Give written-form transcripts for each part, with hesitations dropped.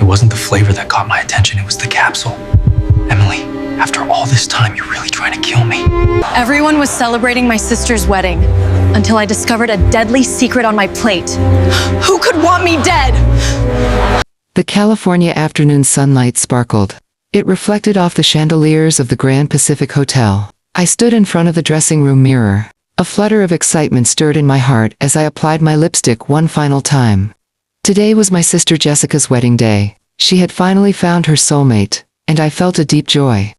It wasn't the flavor that caught my attention, it was the capsule. Emily, after all this time, you're really trying to kill me. Everyone was celebrating my sister's wedding until I discovered a deadly secret on my plate. Who could want me dead? The California afternoon sunlight sparkled. It reflected off the chandeliers of the Grand Pacific Hotel. I stood in front of the dressing room mirror. A flutter of excitement stirred in my heart as I applied my lipstick one final time. Today was my sister Jessica's wedding day. She had finally found her soulmate, and I felt a deep joy,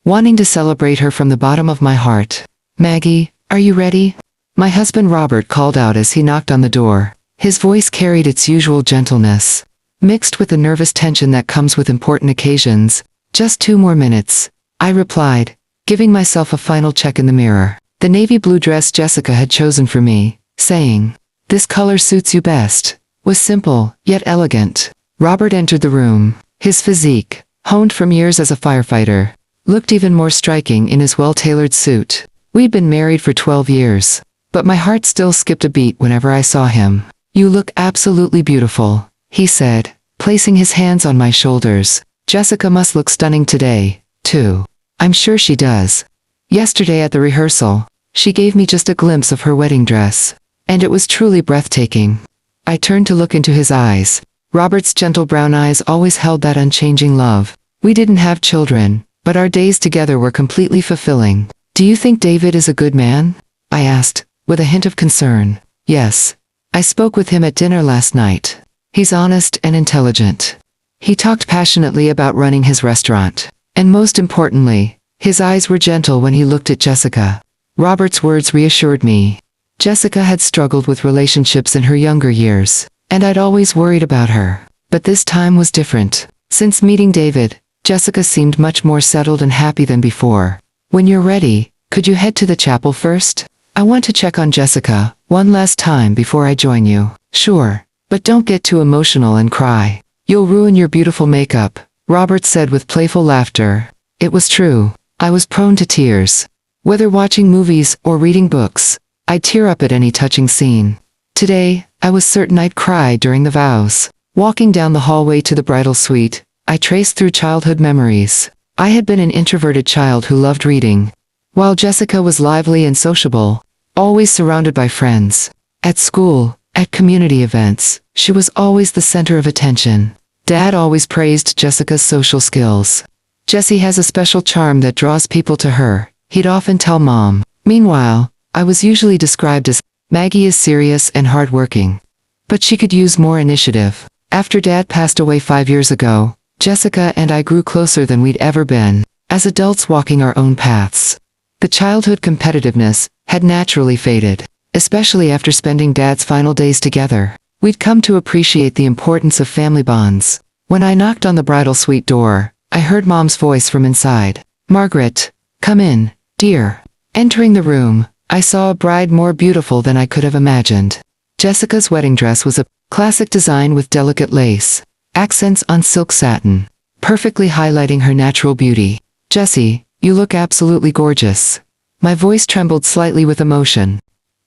wanting to celebrate her from the bottom of my heart. "Maggie, are you ready?" My husband Robert called out as he knocked on the door. His voice carried its usual gentleness, mixed with the nervous tension that comes with important occasions. "Just 2 more minutes," I replied, giving myself a final check in the mirror. The navy blue dress Jessica had chosen for me, saying, "This color suits you best," was simple, yet elegant. Robert entered the room. His physique, honed from years as a firefighter, looked even more striking in his well-tailored suit. We'd been married for 12 years, but my heart still skipped a beat whenever I saw him. "You look absolutely beautiful," he said, placing his hands on my shoulders. "Jessica must look stunning today, too." "I'm sure she does. Yesterday at the rehearsal, she gave me just a glimpse of her wedding dress, and it was truly breathtaking." I turned to look into his eyes. Robert's gentle brown eyes always held that unchanging love. We didn't have children, but our days together were completely fulfilling. "Do you think David is a good man?" I asked, with a hint of concern. "Yes. I spoke with him at dinner last night. He's honest and intelligent. He talked passionately about running his restaurant. And most importantly, his eyes were gentle when he looked at Jessica." Robert's words reassured me. Jessica had struggled with relationships in her younger years, and I'd always worried about her. But this time was different. Since meeting David, Jessica seemed much more settled and happy than before. "When you're ready, could you head to the chapel first? I want to check on Jessica one last time before I join you." "Sure, but don't get too emotional and cry. You'll ruin your beautiful makeup," Robert said with playful laughter. It was true. I was prone to tears. Whether watching movies or reading books, I'd tear up at any touching scene. Today, I was certain I'd cry during the vows. Walking down the hallway to the bridal suite, I traced through childhood memories. I had been an introverted child who loved reading, while Jessica was lively and sociable, always surrounded by friends. At school, at community events, she was always the center of attention. Dad always praised Jessica's social skills. "Jessie has a special charm that draws people to her," he'd often tell Mom. Meanwhile, I was usually described as, "Maggie is serious and hardworking, but she could use more initiative." After Dad passed away 5 years ago, Jessica and I grew closer than we'd ever been, as adults walking our own paths. The childhood competitiveness had naturally faded, especially after spending Dad's final days together. We'd come to appreciate the importance of family bonds. When I knocked on the bridal suite door, I heard Mom's voice from inside. "Margaret, come in, dear." Entering the room, I saw a bride more beautiful than I could have imagined. Jessica's wedding dress was a classic design with delicate lace, accents on silk satin, perfectly highlighting her natural beauty. "Jessie, you look absolutely gorgeous." My voice trembled slightly with emotion.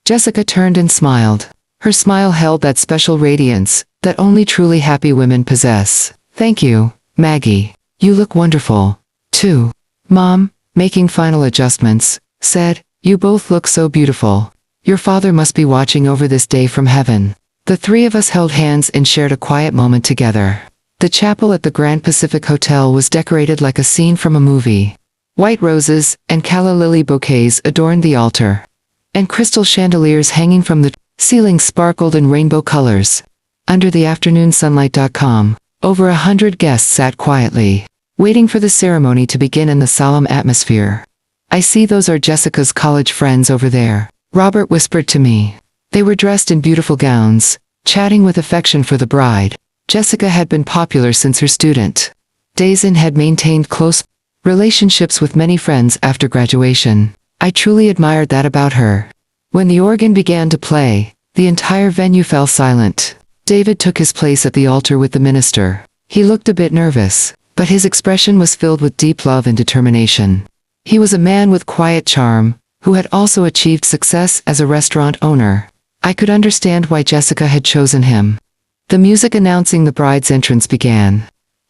Jessica turned and smiled. Her smile held that special radiance that only truly happy women possess. "Thank you, Maggie. You look wonderful, too." Mom, making final adjustments, said, "You both look so beautiful. Your father must be watching over this day from heaven." The 3 of us held hands and shared a quiet moment together. The chapel at the Grand Pacific Hotel was decorated like a scene from a movie. White roses and calla lily bouquets adorned the altar, and crystal chandeliers hanging from the ceiling sparkled in rainbow colors. Under the afternoon sunlight.com, over 100 guests sat quietly, waiting for the ceremony to begin in the solemn atmosphere. "I see those are Jessica's college friends over there," Robert whispered to me. They were dressed in beautiful gowns, chatting with affection for the bride. Jessica had been popular since her student days and had maintained close relationships with many friends after graduation. I truly admired that about her. When the organ began to play, the entire venue fell silent. David took his place at the altar with the minister. He looked a bit nervous, but his expression was filled with deep love and determination. He was a man with quiet charm, who had also achieved success as a restaurant owner. I could understand why Jessica had chosen him. The music announcing the bride's entrance began.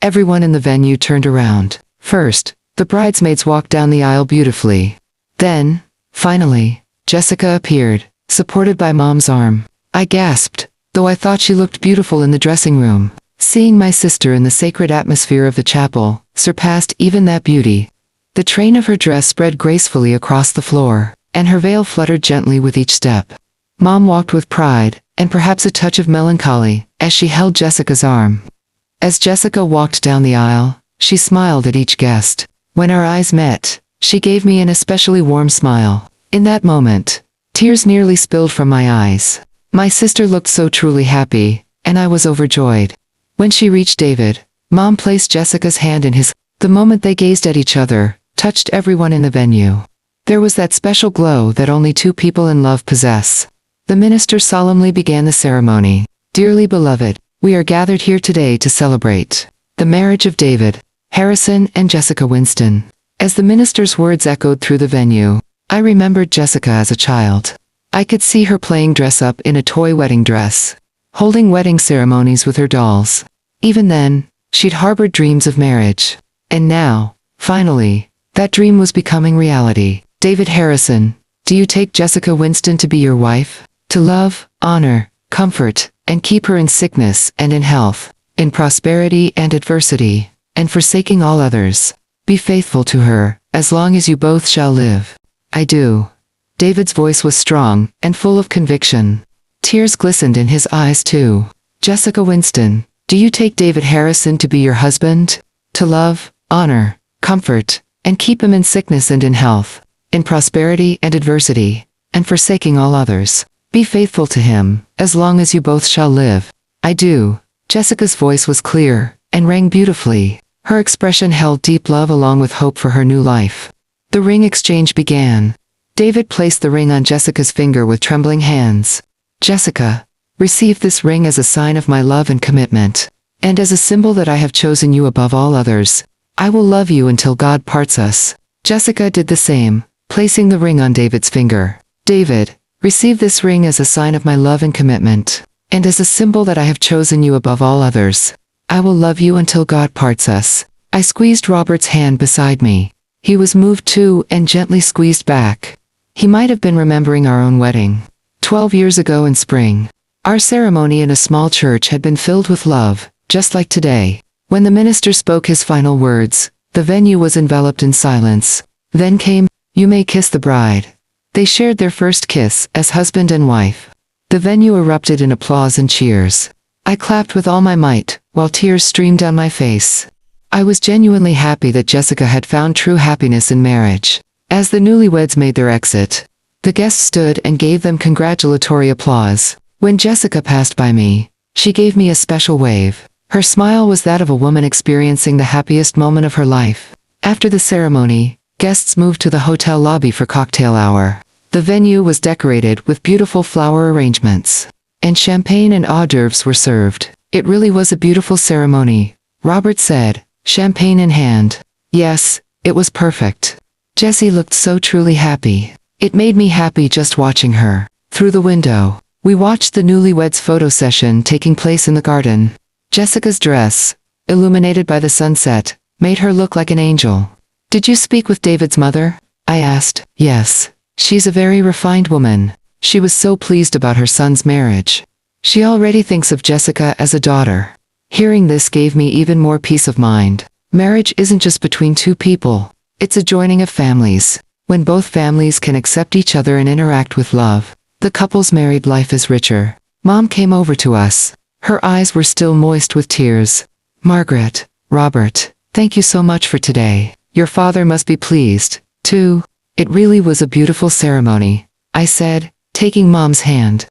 Everyone in the venue turned around. First, the bridesmaids walked down the aisle beautifully. Then, finally, Jessica appeared, supported by Mom's arm. I gasped, though I thought she looked beautiful in the dressing room. Seeing my sister in the sacred atmosphere of the chapel surpassed even that beauty. The train of her dress spread gracefully across the floor, and her veil fluttered gently with each step. Mom walked with pride, and perhaps a touch of melancholy, as she held Jessica's arm. As Jessica walked down the aisle, she smiled at each guest. When our eyes met, she gave me an especially warm smile. In that moment, tears nearly spilled from my eyes. My sister looked so truly happy, and I was overjoyed. When she reached David, Mom placed Jessica's hand in his. The moment they gazed at each other, touched everyone in the venue. There was that special glow that only two people in love possess. The minister solemnly began the ceremony. Dearly beloved, we are gathered here today to celebrate the marriage of David, Harrison, and Jessica Winston. As the minister's words echoed through the venue, I remembered Jessica as a child. I could see her playing dress-up in a toy wedding dress, holding wedding ceremonies with her dolls. Even then, she'd harbored dreams of marriage. And now, finally, that dream was becoming reality. David Harrison, do you take Jessica Winston to be your wife? To love, honor, comfort, and keep her in sickness and in health, in prosperity and adversity, and forsaking all others. Be faithful to her, as long as you both shall live. I do. David's voice was strong and full of conviction. Tears glistened in his eyes too. Jessica Winston, do you take David Harrison to be your husband? To love, honor, comfort, and keep him in sickness and in health, in prosperity and adversity, and forsaking all others. Be faithful to him, as long as you both shall live. I do. Jessica's voice was clear, and rang beautifully. Her expression held deep love along with hope for her new life. The ring exchange began. David placed the ring on Jessica's finger with trembling hands. Jessica, receive this ring as a sign of my love and commitment, and as a symbol that I have chosen you above all others. I will love you until God parts us. Jessica did the same, placing the ring on David's finger. David, receive this ring as a sign of my love and commitment, and as a symbol that I have chosen you above all others. I will love you until God parts us. I squeezed Robert's hand beside me. He was moved too and gently squeezed back. He might have been remembering our own wedding. 12 years ago in spring. Our ceremony in a small church had been filled with love, just like today. When the minister spoke his final words, the venue was enveloped in silence. Then came, "You may kiss the bride." They shared their first kiss as husband and wife. The venue erupted in applause and cheers. I clapped with all my might, while tears streamed down my face. I was genuinely happy that Jessica had found true happiness in marriage. As the newlyweds made their exit, the guests stood and gave them congratulatory applause. When Jessica passed by me, she gave me a special wave. Her smile was that of a woman experiencing the happiest moment of her life. After the ceremony, guests moved to the hotel lobby for cocktail hour. The venue was decorated with beautiful flower arrangements, and champagne and hors d'oeuvres were served. It really was a beautiful ceremony, Robert said, champagne in hand. Yes, it was perfect. Jessie looked so truly happy. It made me happy just watching her. Through the window, we watched the newlyweds photo session taking place in the garden. Jessica's dress, illuminated by the sunset, made her look like an angel. Did you speak with David's mother? I asked. Yes. She's a very refined woman. She was so pleased about her son's marriage. She already thinks of Jessica as a daughter. Hearing this gave me even more peace of mind. Marriage isn't just between two people. It's a joining of families. When both families can accept each other and interact with love, the couple's married life is richer. Mom came over to us. Her eyes were still moist with tears. Margaret, Robert, thank you so much for today. Your father must be pleased, too. It really was a beautiful ceremony, I said, taking Mom's hand.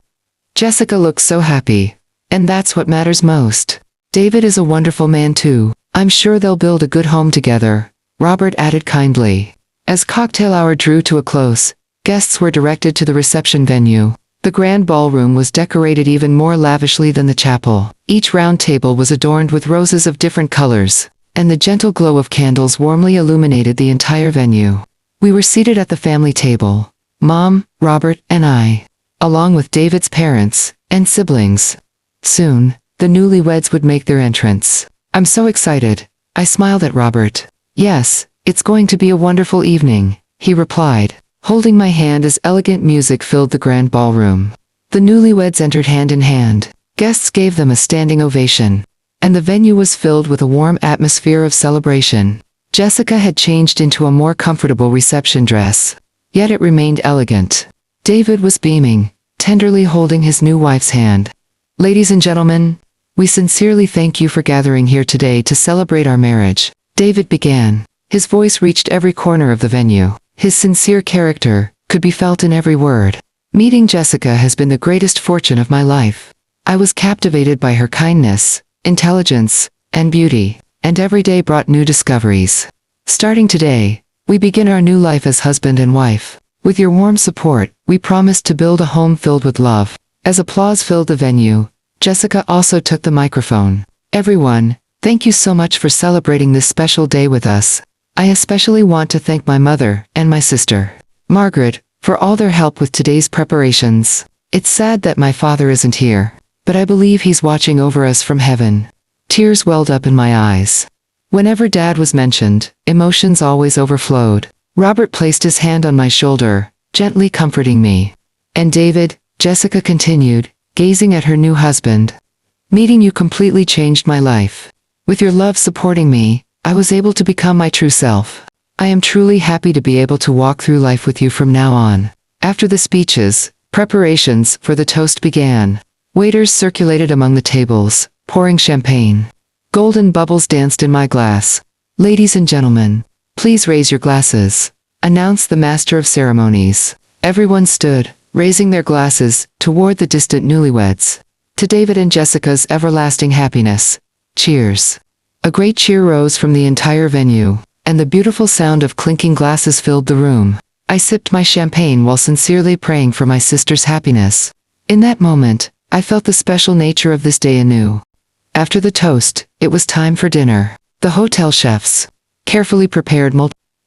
Jessica looked so happy. And that's what matters most. David is a wonderful man too. I'm sure they'll build a good home together, Robert added kindly. As cocktail hour drew to a close, guests were directed to the reception venue. The grand ballroom was decorated even more lavishly than the chapel. Each round table was adorned with roses of different colors, and the gentle glow of candles warmly illuminated the entire venue. We were seated at the family table, Mom, Robert, and I, along with David's parents and siblings. Soon, the newlyweds would make their entrance. I'm so excited. I smiled at Robert. Yes, it's going to be a wonderful evening, he replied, holding my hand as elegant music filled the grand ballroom. The newlyweds entered hand in hand. Guests gave them a standing ovation, and the venue was filled with a warm atmosphere of celebration. Jessica had changed into a more comfortable reception dress, yet it remained elegant. David was beaming, tenderly holding his new wife's hand. Ladies and gentlemen, we sincerely thank you for gathering here today to celebrate our marriage, David began. His voice reached every corner of the venue. His sincere character could be felt in every word. Meeting Jessica has been the greatest fortune of my life. I was captivated by her kindness, intelligence, and beauty, and every day brought new discoveries. Starting today, we begin our new life as husband and wife. With your warm support, we promise to build a home filled with love. As applause filled the venue, Jessica also took the microphone. Everyone, thank you so much for celebrating this special day with us. I especially want to thank my mother and my sister, Margaret, for all their help with today's preparations. It's sad that my father isn't here, but I believe he's watching over us from heaven. Tears welled up in my eyes. Whenever Dad was mentioned, emotions always overflowed. Robert placed his hand on my shoulder, gently comforting me. And David, Jessica continued, gazing at her new husband. Meeting you completely changed my life. With your love supporting me, I was able to become my true self. I am truly happy to be able to walk through life with you from now on. After the speeches, preparations for the toast began. Waiters circulated among the tables, pouring champagne. Golden bubbles danced in my glass. Ladies and gentlemen, please raise your glasses, announced the master of ceremonies. Everyone stood, raising their glasses toward the distant newlyweds. To David and Jessica's everlasting happiness. Cheers. A great cheer rose from the entire venue, and the beautiful sound of clinking glasses filled the room. I sipped my champagne while sincerely praying for my sister's happiness. In that moment, I felt the special nature of this day anew. After the toast, it was time for dinner. The hotel chef's carefully prepared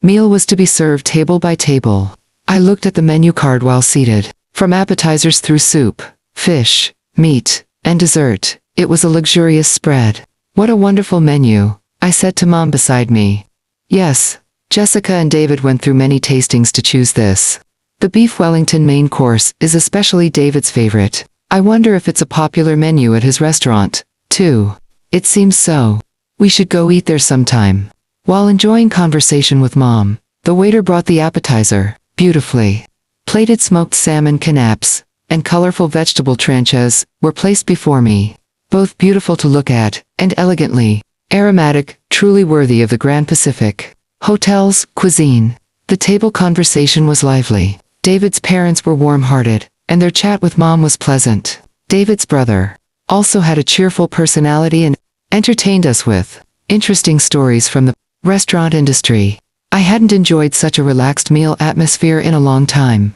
meal was to be served table by table. I looked at the menu card while seated. From appetizers through soup, fish, meat, and dessert, it was a luxurious spread. What a wonderful menu, I said to Mom beside me. Yes, Jessica and David went through many tastings to choose this. The beef Wellington main course is especially David's favorite. I wonder if it's a popular menu at his restaurant, too. It seems so. We should go eat there sometime. While enjoying conversation with Mom, the waiter brought the appetizer, beautifully plated smoked salmon canapes, and colorful vegetable tranches were placed before me. Both beautiful to look at, and elegantly aromatic, truly worthy of the Grand Pacific Hotel's cuisine. The table conversation was lively. David's parents were warm-hearted, and their chat with Mom was pleasant. David's brother also had a cheerful personality and entertained us with interesting stories from the restaurant industry. I hadn't enjoyed such a relaxed meal atmosphere in a long time.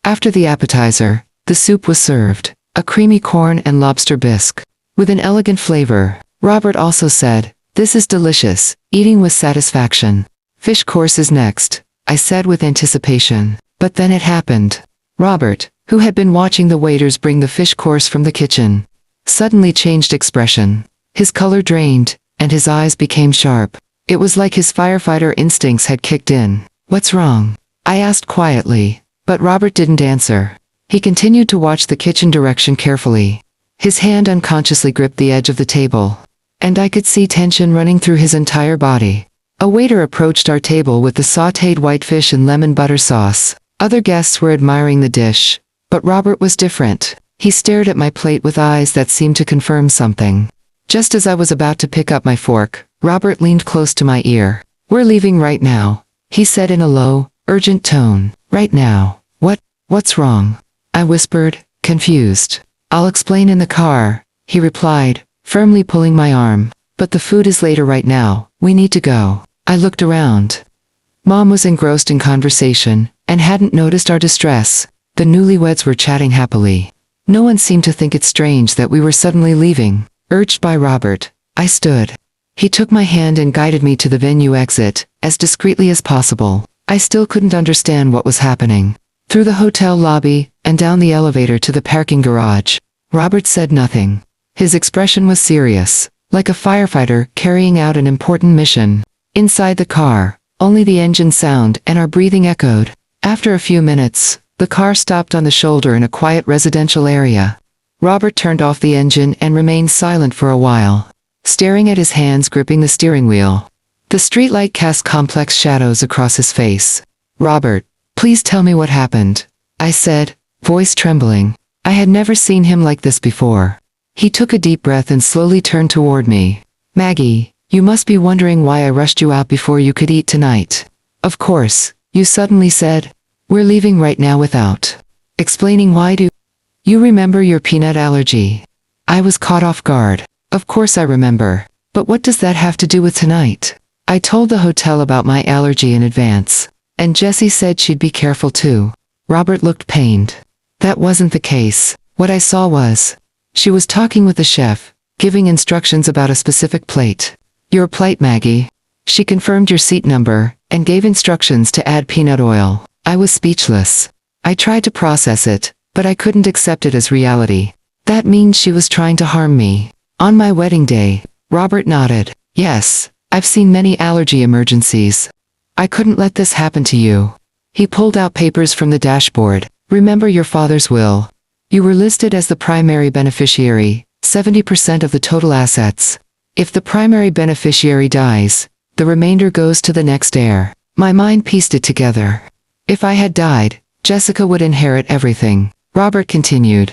After the appetizer, the soup was served, a creamy corn and lobster bisque, with an elegant flavor. Robert also said, "This is delicious," eating with satisfaction. "Fish course is next," I said with anticipation. But then it happened. Robert, who had been watching the waiters bring the fish course from the kitchen, suddenly changed expression. His color drained, and his eyes became sharp. It was like his firefighter instincts had kicked in. "What's wrong?" I asked quietly, but Robert didn't answer. He continued to watch the kitchen direction carefully. His hand unconsciously gripped the edge of the table, and I could see tension running through his entire body. A waiter approached our table with the sautéed white fish and lemon butter sauce. Other guests were admiring the dish, but Robert was different. He stared at my plate with eyes that seemed to confirm something. Just as I was about to pick up my fork, Robert leaned close to my ear. "We're leaving right now," he said in a low, urgent tone. "Right now." What's wrong?" I whispered, confused. "I'll explain in the car," he replied, firmly pulling my arm. "But the food is later right now, we need to go." I looked around. Mom was engrossed in conversation, and hadn't noticed our distress. The newlyweds were chatting happily. No one seemed to think it strange that we were suddenly leaving. Urged by Robert, I stood. He took my hand and guided me to the venue exit, as discreetly as possible. I still couldn't understand what was happening. Through the hotel lobby, and down the elevator to the parking garage. Robert said nothing. His expression was serious, like a firefighter carrying out an important mission. Inside the car, only the engine sound and our breathing echoed. After a few minutes, the car stopped on the shoulder in a quiet residential area. Robert turned off the engine and remained silent for a while, staring at his hands gripping the steering wheel. The streetlight cast complex shadows across his face. "Robert, please tell me what happened," I said, voice trembling. I had never seen him like this before. He took a deep breath and slowly turned toward me. "Maggie, you must be wondering why I rushed you out before you could eat tonight. Of course, you suddenly said, 'We're leaving right now without explaining why do you remember your peanut allergy?'" I was caught off guard. Of course I remember. But what does that have to do with tonight? I told the hotel about my allergy in advance. And Jessie said she'd be careful too. Robert looked pained. That wasn't the case. What I saw was, she was talking with the chef, giving instructions about a specific plate. "Your plate, Maggie." She confirmed your seat number, and gave instructions to add peanut oil. I was speechless. I tried to process it, but I couldn't accept it as reality. That means she was trying to harm me. On my wedding day, Robert nodded. "Yes, I've seen many allergy emergencies. I couldn't let this happen to you." He pulled out papers from the dashboard. "Remember your father's will. You were listed as the primary beneficiary, 70% of the total assets. If the primary beneficiary dies, the remainder goes to the next heir." My mind pieced it together. If I had died, Jessica would inherit everything. Robert continued.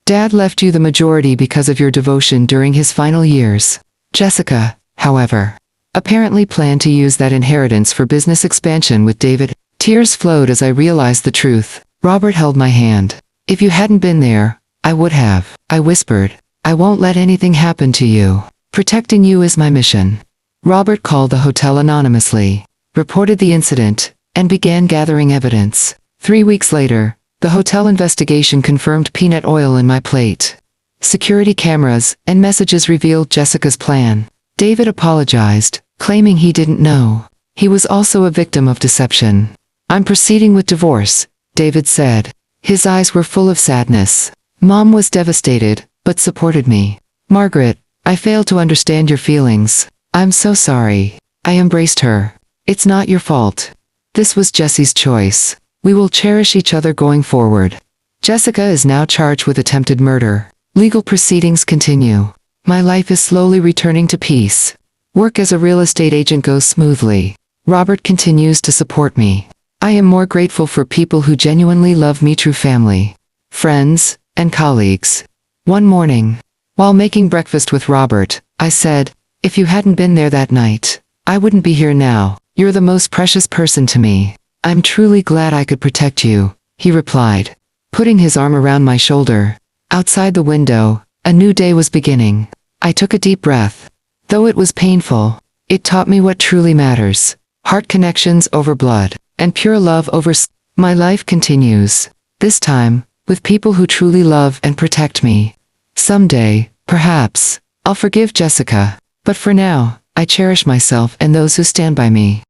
"Dad left you the majority because of your devotion during his final years. Jessica, however, apparently planned to use that inheritance for business expansion with David." Tears flowed as I realized the truth. Robert held my hand. "If you hadn't been there, I would have," I whispered. "I won't let anything happen to you. Protecting you is my mission." Robert called the hotel anonymously, reported the incident, and began gathering evidence. 3 weeks later, the hotel investigation confirmed peanut oil in my plate. Security cameras and messages revealed Jessica's plan. David apologized, claiming he didn't know. He was also a victim of deception. "I'm proceeding with divorce," David said. His eyes were full of sadness. "Mom was devastated, but supported me. Margaret, I failed to understand your feelings. I'm so sorry." I embraced her. "It's not your fault. This was Jessie's choice. We will cherish each other going forward." Jessica is now charged with attempted murder. Legal proceedings continue. My life is slowly returning to peace. Work as a real estate agent goes smoothly. Robert continues to support me. I am more grateful for people who genuinely love me, true family, friends, and colleagues. One morning, while making breakfast with Robert, I said, "If you hadn't been there that night, I wouldn't be here now. You're the most precious person to me. I'm truly glad I could protect you," he replied, putting his arm around my shoulder. Outside the window, a new day was beginning. I took a deep breath. Though it was painful, it taught me what truly matters. Heart connections over blood, and pure love over my life continues. This time, with people who truly love and protect me. Someday, perhaps, I'll forgive Jessica. But for now, I cherish myself and those who stand by me.